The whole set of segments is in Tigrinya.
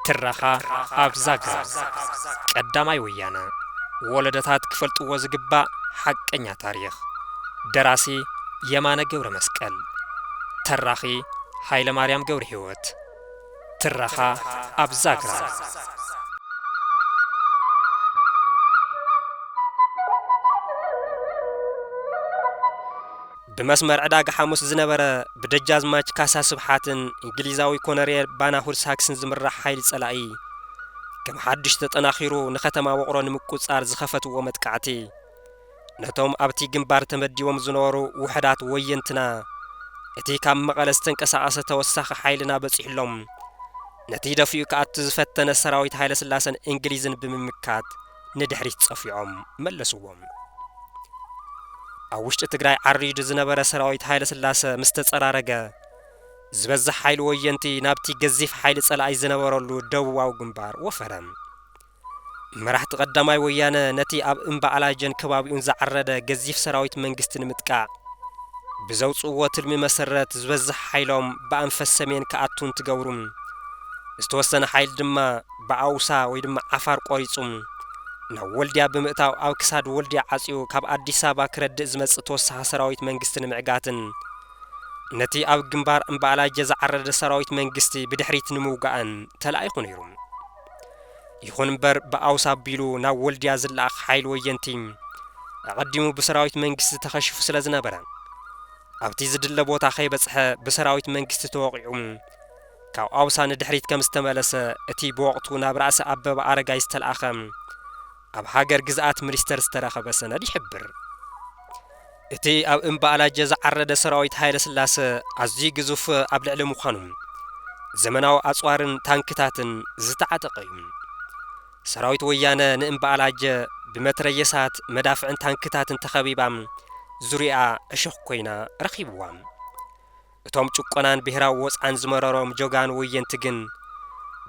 ترخا أبزاغ قداماي ويانا ولدتات كفلطو زغبا حقኛ تاريخ دراسي يمانه ገብረ መስቀል تراخي ኃይለ ማርያም ገብረ ሕይወት ترخا أبزاغ بمسمر عداق حاموس زنبرة بدجازماج كاسا سبحاتن انجليزاوي كونرير باناهور ساكسن زمرح حيل صلاعي كم حدش تتناخيرو نختما وقرو نمقصار زخفتو ومتقعتي نتوم ابتي جنبار تمديوم زنورو وحدات وينتنا اتي كام مقالستن قساسه توسخ حيلنا بصيحلوم نتي دفيو كات زفتن سراويت حيل سلاسن انجليزن بممكات ندحريت صفيعم ملسوهم أوشت تجري عريج زنبرة سراويت حيل سلاسة مستتصرارجة زبز حيل وينتي نابتي جزيف حيل سلاعي زنبرة دو أو جنبار وفرم مرح تقدماي ويانا نتي أب إنبا على جن كبابي انزعرده جزيف سراويت منجستن متقع بزوج قوة المسرات زبز حيلهم بأنفس سمين كأتون تجورم استوسنا حيل دما بعوسا ويدما عفار قريصم نولديا بمئتاو أو كساد ولديا عصيو كاب أديس أبا كرد زمس توسها سراويت منجستن معقاتن نتي أو جنبار انبالا جزع عرد سراويت منجستي بدحريت نموقعن تلا يخون يخون بر بأوسا بيلو نولديا زلاخ حيل وينتيم قدمو بسراويت منجستي تخشف سلازنا برا أبتي زدل بوتا خيبصح بسراويت منجستي توقعهم كاو أوسا ندحريت كم استمالس اتي بوقتو نابرأس أبب عرقا يستلأخم أب هاجر جزءات مريستر استراخة بس أنا دي حبر إتي أب إنبا على جزء عرض سراويت هاي لسلاسة عزي جزوف قبل علم خانم زمناو أصوارن تانكتاتن زتعتقيم سراويت ويانا نإنبا على جا بمتريسات مدافعن تانكتاتن تخبيبام زريعة أشخ كوينا رخيبوام توم تشقنان بهراو وصعن زمرارم جوغان وينتجن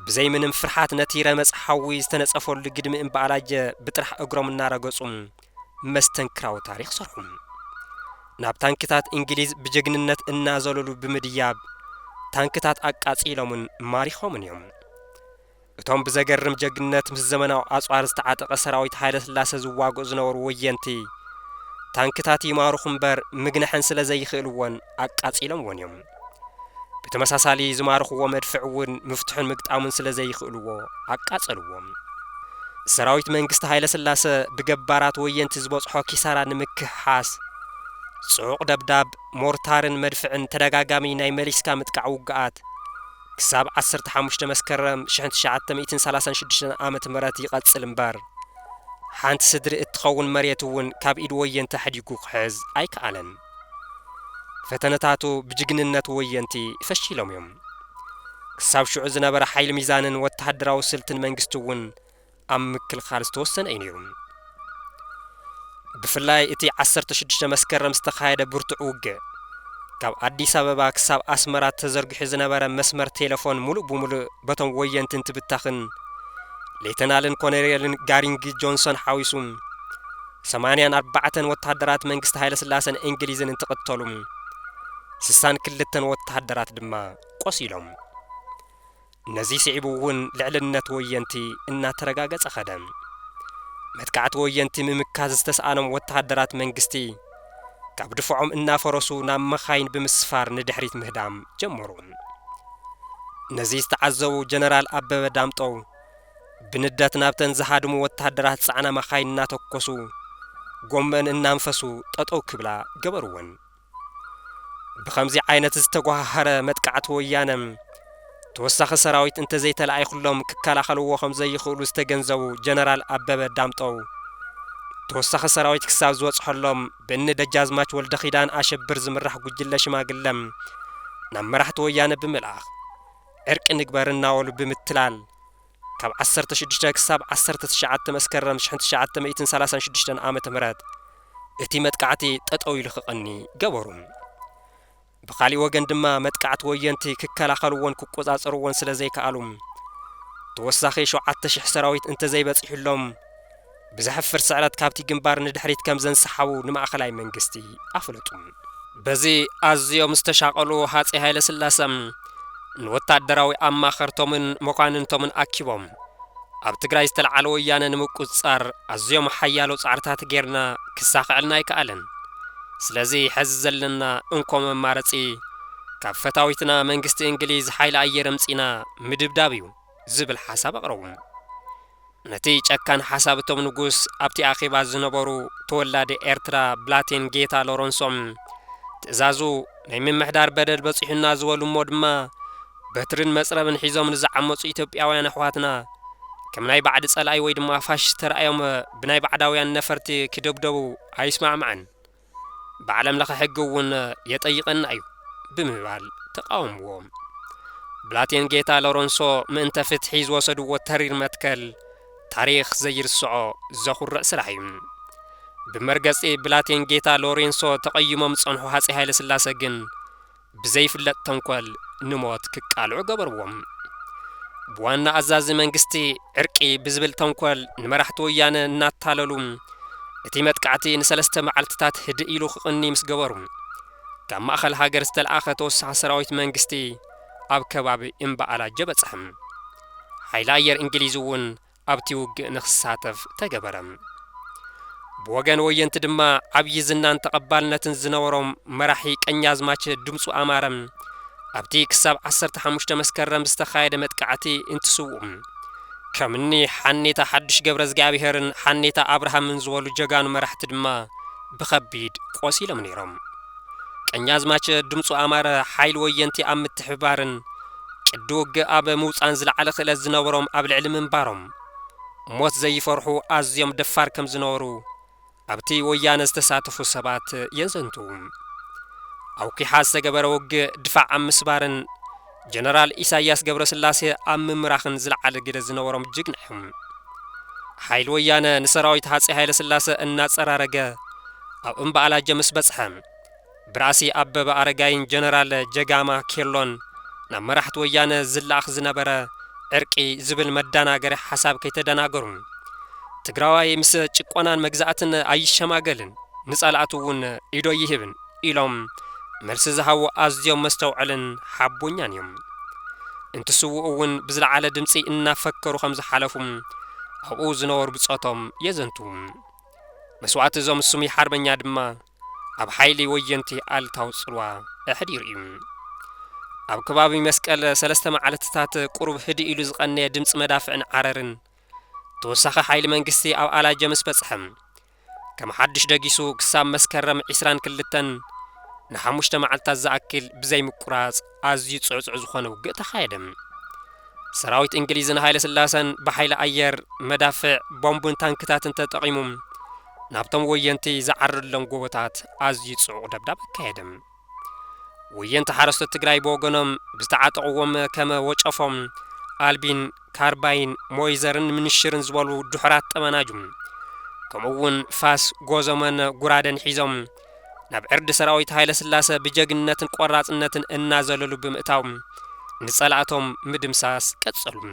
بزي من فرحات نتيرة مسحوي استنصفوا لقدم إن بعلاج بطرح أقرم النار قصم مستنكراو تاريخ صرهم ناب تانكتات إنجليز بجغننت النازلولو بمدياب تانكتات أقاصيلو من ماريخو من يوم توم بزقرم جغننت مزمناو أصوار استعاتق سراويت حيلة سلاسة زواقو زنور وينتي تانكتات يمارخم بر مغنحن سلازي يخلوون أقاصيلو من يوم بتمساسالي زمارخ ومدفعون مفتحن مقطعون سلازي يخلوو أقاصلوهم سراويت منجست حيلة سلاسة بجبارات وينت زبصحو كيسارا نمكحاس سوق دبداب مورتارن مدفعن تدغاغامي ناي مليسكا متقعوقات كساب 15 مسكرم 1936 عامت مرات يقصل مبار حانت صدر اتخون مريتون كاب ايد وينت حديقو خز ايكالن فتنتاتو بجغننت وينتي فشيلهم يوم كساب شعو زنبر حيل ميزانن وتحدراو سلطن منجستون أم كل خالص توسن أينيهم بفلاي إتي 16 مسكرم استخايدة برتعوق كاب أديس أبابا كساب أسمرات تزرق حزنبر مسمر تلفون ملو بملو بطن وينتن تبتاخن ليتنالن كونيريالن غارينجي جونسون حاويسوم 84 وتحدرات منجست هايل سلاسن إنجليزن انتقطلهم سسان كلتن وتحدرات دما قصيلهم نزي سعبوون لعلنت وينتي إنا ترقاقت أخدم متقعت وينتي ممكاز استسألم وتحدرات منجستي كاب دفعهم إنا فرسو نام مخاين بمسفار ندحريت مهدام جمرون نزي استعزو جنرال أبب دامتو بندات نابتن زهادمو وتحدرات سعنا مخاين ناتوكسو قومن إنا انفسو تطو كبلا قبرون بخمزي عينت استقوهر متقعت ويانم توسخ سراويت انت زي تلعي خلهم ككالا خلوو خمزي يخولو استغنزو جنرال أبب دامتو توسخ سراويت كساب زوص حلهم بأن دجازماش والدخيدان آشبر زمرح قجلش ما قلم نمرحت ويانا بملعخ ارك نقبرنا ولو بمتلال كاب 16 كساب 19 مسكرم 1936 عامة مرات اتي متقعتي تطوي لخقني قبرون بخالي وغن دما متقعت وينتي ككلاخلون كقوصاصرون سلازي كالوم توساخي شو 1000 سراويت انت زي بصيحلهم بزحفر سعرات كابتي جنبار ندحريت كم زنسحاو نماخلاي منجستي افلطوم بزي ازيو مستشاقلو هاصي هايله سلاسم ንወታደራዊ ኣማኸርቶምን መኳንንቶምን ኣኪቦም ኣብ ትግራይ ዝተልዓለ ወያነ ንምቁፅጻር ኣዝዮም ሓያሎ ጻዕርታት ጌርና ክሳኽዕልና ኣይከኣለን ስለዚ ሕዚ ዘለና እንኮም መማረጺ ካብ ፈታዊትና መንግስቲ እንግሊዝ ሓይሊ ኣየር ኣምጺና ምድብዳብ እዩ ዝብል ሓሳብ ኣቕረቡ ነቲ ጨካን ሓሳብቶም ንጉስ ኣብቲ ኣኼባ ዝነበሩ ተወላዲ ኤርትራ ብላቴን ጌታ ሎረንሶም ትእዛዙ ናይ ምምሕዳር በደል በፂሑና ዝበሉ እሞ ድማ በትርን መጽረብን ሒዞም ንዝዓመፁ ኢትዮጵያውያን ኣሕዋትና ከም ናይ ባዕዲ ጸላኢ ወይ ድማ ፋሽስት ተራእዮም ብናይ ባዕዳውያን ነፈርቲ ክደብደቡ ኣይስማዕምዐን ብዓለም ለኸ ሕጊ እውን የጠይቐና እዩ ብምባል ተቃወምዎም ብላቴን ጌታ ሎረንሶ ምእንተ ፍትሒ ዝወሰድዎ ተሪር መትከል ታሪኽ ዘይርስዖ ዘኹርዕ ስራሕ እዩ ብመርገጺ ብላቴን ጌታ ሎሬንሶ ተቐይሞም ጸንሑ ሃፀይ ሃይለ ሥላሴ ግን ብዘይፍለጥ ተንኰል ንሞት ክቃልዑ ገበርዎም ብዋና ኣዛዚ መንግስቲ ዕርቂ ብዝብል ተንኰል ንመራሕቲ ወያነ እናታለሉ እቲ መጥቃዕቲ ንሰለስተ መዓልትታት ህድእ ኢሉ ክቕኒ ምስ ገበሩ ካብ ማእኸል ሃገር ዝተልኣኸ ተወሳኺ ሰራዊት መንግስቲ ኣብ ከባቢ እምበኣላጀ በጽሐም ሓይሊ ኣየር እንግሊዝ እውን ኣብቲ ውግእ ንኽሳተፍ ተገበረም ብወገን ወየንቲ ድማ ዓብዪ ዝናን ተቐባልነትን ዝነበሮም መራሒ ቀኛዝማች ድምፁ ኣማረም ኣብቲ ክሳብ 15 መስከረም ዝተኻየደ መጥቃዕቲ እንትስውኡም ከምኒ ሓኔታ ሓድሽ ገብረ እግዚአብሔርን ሓኔታ አብርሃምን ዝበሉ ጀጋኑ መራሕቲ ድማ ብኸቢድ ቆሲሎም ነይሮም ቀኛዝማች ድምፁ ኣማረ ሓይል ወየንቲ ኣብ ምትሕባርን ቅዲ ውግእ ኣብ ምውፃን ዝለዓለ ክእለት ዝነበሮም ኣብ ልዕሊ ምንባሮም ሞት ዘይፈርሑ ኣዝዮም ደፋር ከም ዝነበሩ ኣብቲ ወያነ ዝተሳተፉ ሰባት የንዘንቱ ኣውኪሓ ዝተገበረ ውግእ ድፋዕ ኣብ ምስባርን ጀነራል ኢሳያስ ገብረ ስላሴ ኣብ ምምራኽን ዝለዓለ ግደ ዝነበሮም ጅግና እዮም ሓይል ወያነ ንሰራዊት ሃፀይ ሃይለ ስላሴ እናጸራረገ ኣብ እምበኣላጀ ምስ በጽሐ ብራእሲ ኣበበ ኣረጋይን ጀነራል ጀጋማ ኬሎን ናብ መራሕቲ ወያነ ዝላኣኽ ዝነበረ ዕርቂ ዝብል መዳናገሪ ሓሳብ ከይተደናገሩ ትግራዋይ ምስ ጭቆናን መግዛእትን ኣይሸማገልን ንጸላእቱ እውን ኢዶ ይህብን ኢሎም መልሲ ዝሃቡ ኣዝዮም መስተውዕልን ሓቦኛን እዮም እንትስውኡ እውን ብዝለዓለ ድምፂ እናፈከሩ ከም ዝሓለፉም ኣብኡ ዝነበሩ ብጾቶም የዘንቱ መስዋዕቲ እዞም ስሙይ ሓርበኛ ድማ ኣብ ሓይሊ ወየንቲ ኣልታው ጽልዋ ኣሕዲር እዩ ኣብ ከባቢ መስቀል ሰለስተ መዓልትታት ቁሩብ ህድእ ኢሉ ዝቐነየ ድምፂ መዳፍዕን ዓረርን ተወሳኺ ሓይሊ መንግስቲ ኣብ ኣላጀ ምስ በጽሐም ከም ሓድሽ ደጊሱ ክሳብ መስከረም 22 ንሓሙሽተ መዓልታት ዝኣክል ብዘይ ምቁራጽ ኣዝዩ ጽዕጽዕ ዝኾነ ውግእ ተኻየደም ሰራዊት እንግሊዝን ሃይለ ስላሰን ብሓይሊ ኣየር መዳፍዕ ቦምብን ታንክታትን ተጠቒሞም ናብቶም ወየንቲ ዝዓርሎም ጎቦታት ኣዝዩ ጽዑቕ ደብዳብ ኣካየደም ወየንቲ ሓረስቶት ትግራይ ብወገኖም ብዝተዓጠቕዎም ከመ ወጨፎም ኣልቢን ካርባይን ሞይዘርን ምንሽርን ዝበሉ ድሑራት ጠመናጁም ከምኡውን ፋስ ጎዘመን ጉራደን ሒዞም ናብ ዕርዲ ሰራዊት ሃይለ ስላሴ ብጀግንነትን ቆራጽነትን እናዘለሉ ብምእታው ንጸላእቶም ምድምሳስ ቀጸሉ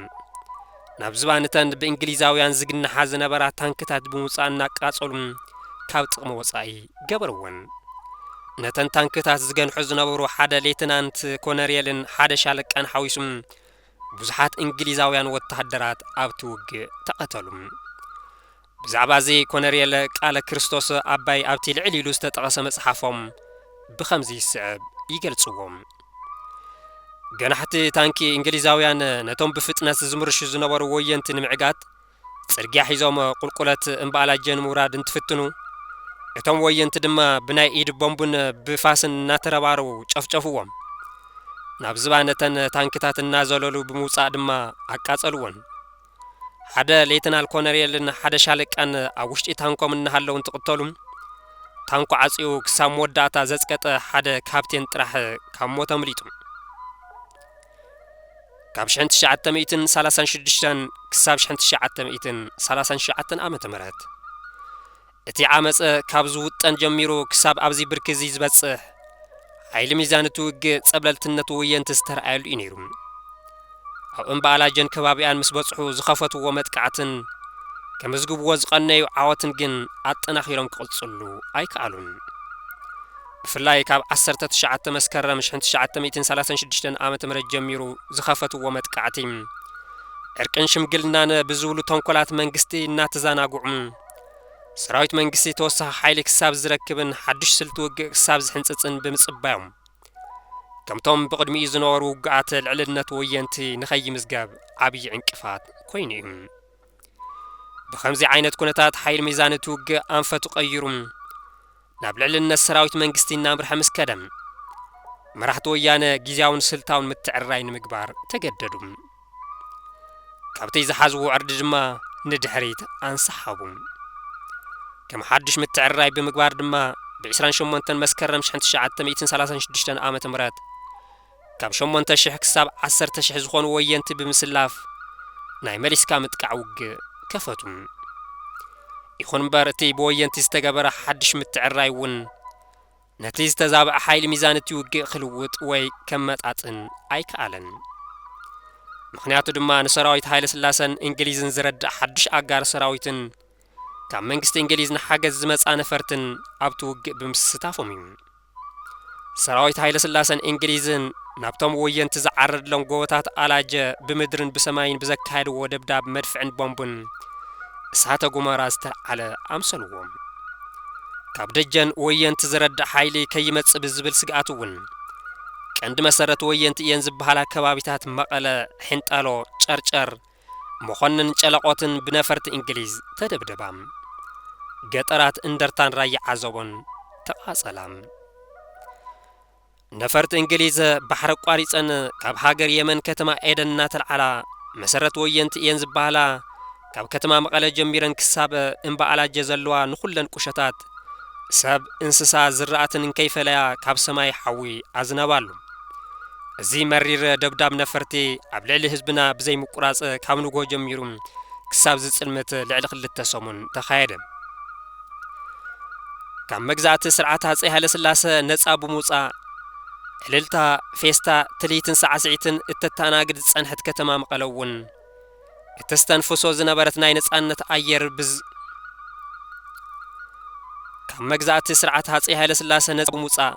ናብ ዝባንተን ብእንግሊዛውያን ዝግናሓ ዝነበራ ታንክታት ብምውፃእ እናቃጸሉ ካብ ጥቕሚ ወጻኢ ገበርወን ነተን ታንክታት ዝገንሑ ዝነበሩ ሓደ ሌትናንት ኮነሬልን ሓደ ሻለቃን ሓዊሱም ብዙሓት እንግሊዛውያን ወታደራት ኣብቲ ውግእ ተቐተሉ ብዛዕባ እዚ ኮነሬል ቃለ ክርስቶስ ኣባይ ኣብቲ ልዕሊ ኢሉ ዝተጠቐሰ መጽሓፎም ብኸምዚ ይስዕብ ይገልጽዎም ገናሕቲ ታንኪ እንግሊዛውያን ነቶም ብፍጥነት ዝምርሹ ዝነበሩ ወየንቲ ንምዕጋት ጽርግያ ሒዞም ቁልቁለት እምበኣላጀን ምውራድ እንትፍትኑ እቶም ወየንቲ ድማ ብናይ ኢድ ቦምብን ብፋስን እናተረባረቡ ጨፍጨፍዎም ናብ ዝባነተን ታንክታት እናዘለሉ ብምውፃእ ድማ ኣቃጸልዎን ሓደ ሌተናል ኮነሬልን ሓደ ሻለቃን ኣብ ውሽጢ ታንኮም እናሃለዉ እንትቕተሉ ታንኮ ዓጺኡ ክሳብ መወዳእታ ዘጽቀጠ ሓደ ካፕቴን ጥራሕ ካብ ሞት ኣምሊጡ ካብ 1936 ክሳብ 1939 ዓመተ ምህረት እቲ ዓመጽ ካብ ዝውጠን ጀሚሩ ክሳብ ኣብዚ ብርኪ እዚ ዝበጽሕ ሓይሊ ሚዛንቱ ውግእ ጸብለልትነቱ ወየንቲ ዝተረኣየሉ እዩ ነይሩ ኣብ እምበኣላጀን ከባቢያን ምስ በጽሑ ዝኸፈትዎ መጥቃዕትን ከም ዝግብዎ ዝቐነዩ ዓወትን ግን ኣጠናኺሮም ክቕጽሉ ኣይከኣሉን ብፍላይ ካብ 19 መስከረም 1936 ዓመተ ምህረት ጀሚሩ ዝኸፈትዎ መጥቃዕቲ ዕርቅን ሽምግልናን ብዝብሉ ተንኮላት መንግስቲ እናተዘናግዑ ሰራዊት መንግስቲ ተወሳኺ ሓይሊ ክሳብ ዝረክብን ሓድሽ ስልቲ ውግእ ክሳብ ዝሕንፅፅን ብምጽባዮም ከምቶም ብቅድሚኡ ዝነበሩ ውግኣት ልዕልነት ወየንቲ ንኸይምዝጋብ ዓብይ ዕንቅፋት ኮይኑ እዩ ብኸምዚ ዓይነት ኩነታት ሓይሊ ሚዛን እቲ ውግእ ኣንፈቱ ቀይሩ ናብ ልዕልነት ሰራዊት መንግስቲ እናምርሐ ምስ ከደም መራሕቲ ወያነ ጊዜያውን ስልታውን ምትዕርራይ ንምግባር ተገደዱ ካብቲ ዝሓዝዎ ዕርዲ ድማ ንድሕሪት አንሰሓቡ ከም ሓድሽ ምትዕርራይ ብምግባር ድማ ብ28 መስከረም 1936 ዓመተ ምህረት ካብ 8000 ክሳብ 10000 ዝኾኑ ወየንቲ ብምስላፍ ናይ መሊስካ ምጥቃዕ ውግእ ከፈቱ ይኹን እምበር እቲ ብወየንቲ ዝተገበረ ሓድሽ ምትዕርራይ እውን ነቲ ዝተዛብዐ ሓይሊ ሚዛን እቲ ውግእ ክልውጥ ወይ ከመጣጥን ኣይከኣለን ምክንያቱ ድማ ንሰራዊት ሃይለ ስላሰን እንግሊዝን ዝረድእ ሓድሽ ኣጋር ሰራዊትን ካብ መንግስቲ እንግሊዝ ንሓገዝ ዝመጻ ነፈርትን ኣብቲ ውግእ ብምስታፎም እዩ ሰራዊት ሃይለ ስላሰን እንግሊዝን ናብቶም ወየንቲ ዝዓረድሎም ጎቦታት ኣላጀ ብምድርን ብሰማይን ብዘካየድዎ ደብዳብ መድፍዕን ቦምብን እሳተ ጎመራ ዝተልዓለ ኣምሰልዎም ካብ ደጀን ወየንቲ ዝረድእ ሓይሊ ከይመጽእ ብዝብል ስግኣት እውን ቀንዲ መሰረት ወየንቲ እየን ዝበሃላ ከባቢታት መቐለ ሕንጣሎ ጨርጨር መኾንን ጨለቆትን ብነፈርቲ እንግሊዝ ተደብደባም ገጠራት እንደርታን ራያ ዓዘቦን ተቃጸላም ነፈርቲ እንግሊዝ ባሕሪ ቋሪፀን ካብ ሃገር የመን ከተማ ኤደን እናተልዓላ መሰረት ወየንቲ እየን ዝበሃላ ካብ ከተማ መቐለ ጀሚረን ክሳብ እምባ ኣላጀ ዘለዋ ንኹለን ቁሸታት ሰብ እንስሳ ዝራእትን እንከይፈለያ ካብ ሰማይ ሓዊ ኣዝነባሉ እዚ መሪር ደብዳብ ነፈርቲ ኣብ ልዕሊ ህዝብና ብዘይ ምቁራጽ ካብ ንጎ ጀሚሩ ክሳብ ዝጽልመት ልዕሊ 2 ሰሙን ተኻየደ ካብ መግዛእቲ ስርዓት ሃፀይ ሃይለ ስላሰ ነጻ ብምውጻእ ዕልልታ ፌስታ ትልይትን ሳዕስዒትን እተተኣናግድ ዝጸንሐት ከተማ መቐለ እውን እተስተንፍሶ ዝነበረት ናይ ነጻነት ኣየር ካብ መግዛእቲ ስርዓት ሃፀይ ሃይለ ስላሰ ነጻ ብምውጻእ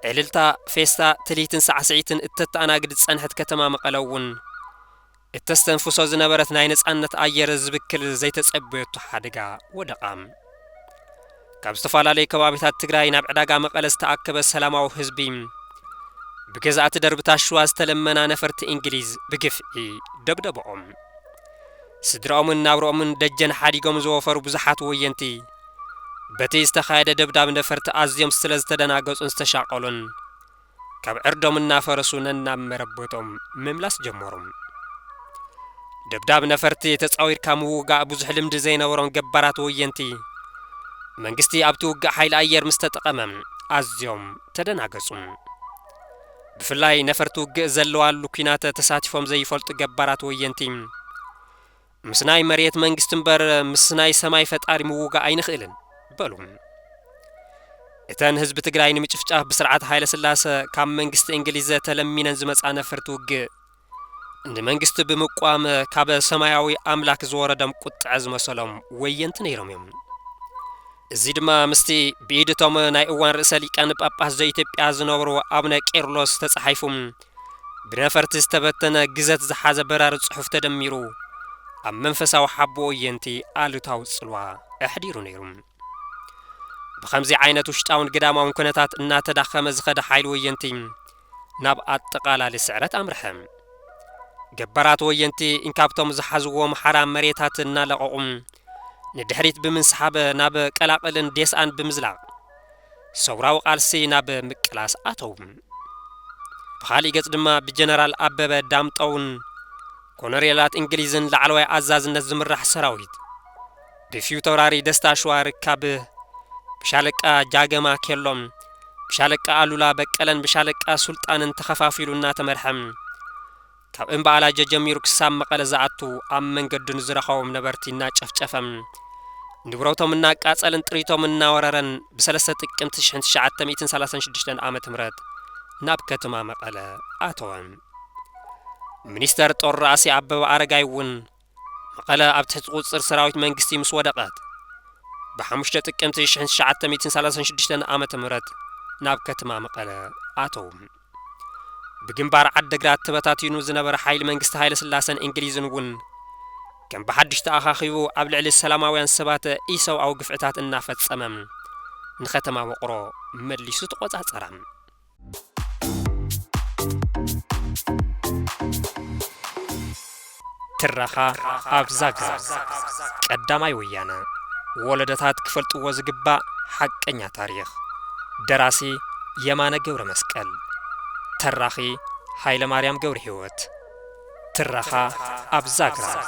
ዕልልታ ፌስታ ትልይትን ሳዕስዒትን እተተኣናግድ ዝጸንሐት ከተማ መቐለ እውን እተስተንፍሶ ዝነበረት ናይ ነጻነት ኣየር ዝብክል ዘይተጸበየቱ ሓደጋ ወደቓም ካብ ዝተፈላለዩ ከባቢታት ትግራይ ናብ ዕዳጋ መቐለ ዝተኣከበ ሰላማዊ ህዝቢ ብገዛእቲ ደርብታት ሸዋ ዝተለመና ነፈርቲ እንግሊዝ ብግፍዒ ደብደብኦም ስድራኦምን ናብሮኦምን ደጀን ሓዲጎም ዝወፈሩ ብዙሓት ወየንቲ በቲ ዝተኻየደ ደብዳብ ነፈርቲ ኣዝዮም ስለ ዝተደናገጹን ዝተሻቀሉን ካብ ዕርዶም እናፈረሱ ነናብ መረበቶም ምምላስ ጀመሮም ደብዳብ ነፈርቲ ተጻዊርካ ምውጋእ ብዙሕ ልምዲ ዘይነበሮም ገባራት ወየንቲ መንግስቲ ኣብቲ ውግእ ሓይሊ ኣየር ምስ ተጠቐመ ኣዝዮም ተደናገጹ ብፍላይ ነፈርቲ ውግእ ዘለዋሉ ኩናት ተሳቲፎም ዘይፈልጡ ገባራት ወየንቲ ምስ ናይ መሬት መንግስቲ እምበር ምስ ናይ ሰማይ ፈጣሪ ምውጋእ ኣይንኽእልን በሉ እተን ህዝቢ ትግራይ ንምጭፍጫፍ ብስርዓት ሃይለ ስላሰ ካብ መንግስቲ እንግሊዝ ተለሚነን ዝመጻ ነፈርቲ ውግእ ንመንግስቲ ብምቋም ካብ ሰማያዊ ኣምላክ ዝወረደም ቁጥዕ ዝመሰሎም ወየንቲ ነይሮም እዮም እዚ ድማ ምስቲ ብኢድቶም ናይ እዋን ርእሰ ሊቃነ ጳጳስ ዘኢትዮጵያ ዝነበሩ ኣቡነ ቄርሎስ ተጻሒፉም ብነፈርቲ ዝተበተነ ግዘት ዝሓዘ በራሪ ጽሑፍ ተደሚሩ ኣብ መንፈሳዊ ሓቦ ወየንቲ ኣሉታዊ ጽልዋ ኣሕዲሩ ነይሩ ብኸምዚ ዓይነት ውሽጣውን ገዳማውን ኩነታት እናተዳኸመ ዝኸደ ሓይሊ ወየንቲ ናብ ኣጠቓላሊ ስዕረት ኣምርሐ ገባራት ወየንቲ እንካብቶም ዝሓዝዎም ሓራም መሬታት እናለቐቑ ንድሕሪት ብምንስሓብ ናብ ቀላቕልን ዴስኣን ብምዝላቕ ሰውራዊ ቃልሲ ናብ ምቅላስ ኣተው ብኻሊእ ገጽ ድማ ብጀነራል ኣበበ ዳምጠውን ኮሎኔላት እንግሊዝን ላዕለዋይ ኣዛዝነት ዝምራሕ ሰራዊት ብፊውተራሪ ደስታ ሸዋ ርካብ ብሻለቃ ጃገማ ኬሎም ብሻለቃ ኣሉላ በቀለን ብሻለቃ ሱልጣንን ተኸፋፊሉ እናተመርሐም ካብ እምባ ኣላጀ ጀሚሩ ክሳብ መቐለ ዝኣቱ ኣብ መንገዱን ዝረኸቦም ነበርቲ እናጨፍጨፈም ንብረቶም እናቃጸልን ጥሪቶም እናወረረን ብ3 ጥቅምቲ 1936 ዓመተ ምህረት ናብ ከተማ መቐለ ኣተወን ሚኒስተር ጦር ራእሲ ኣበበ ኣረጋይ እውን መቐለ ኣብ ትሕቲ ቁጽር ሰራዊት መንግስቲ ምስ ወደቐት ب5 ጥቅምቲ 1936 ዓመተ ምህረት ናብ ከተማ መቐለ ኣተው ብግንባር ዓድግራት ተበታቲኑ ዝነበረ ሓይሊ መንግስቲ ሃይለ ስላሰን እንግሊዝን እውን ከም በሓድሽ ተኣኻኺቡ ኣብ ልዕሊ ሰላማውያን ሰባት ኢሰብኣዊ ግፍዕታት እናፈጸመ ንከተማ ውቕሮ መሊሱ ተቆጻጸረ ትራኻ ኣብ ዛግረብ ቀዳማይ ወያነ ወለደታት ክፈልጥዎ ዝግባእ ሓቀኛ ታሪኽ ደራሲ የማነ ገብረ መስቀል ተራኺ ሃይለ ማርያም ገብረ ሕይወት ትራኻ ኣብ ዛግረብ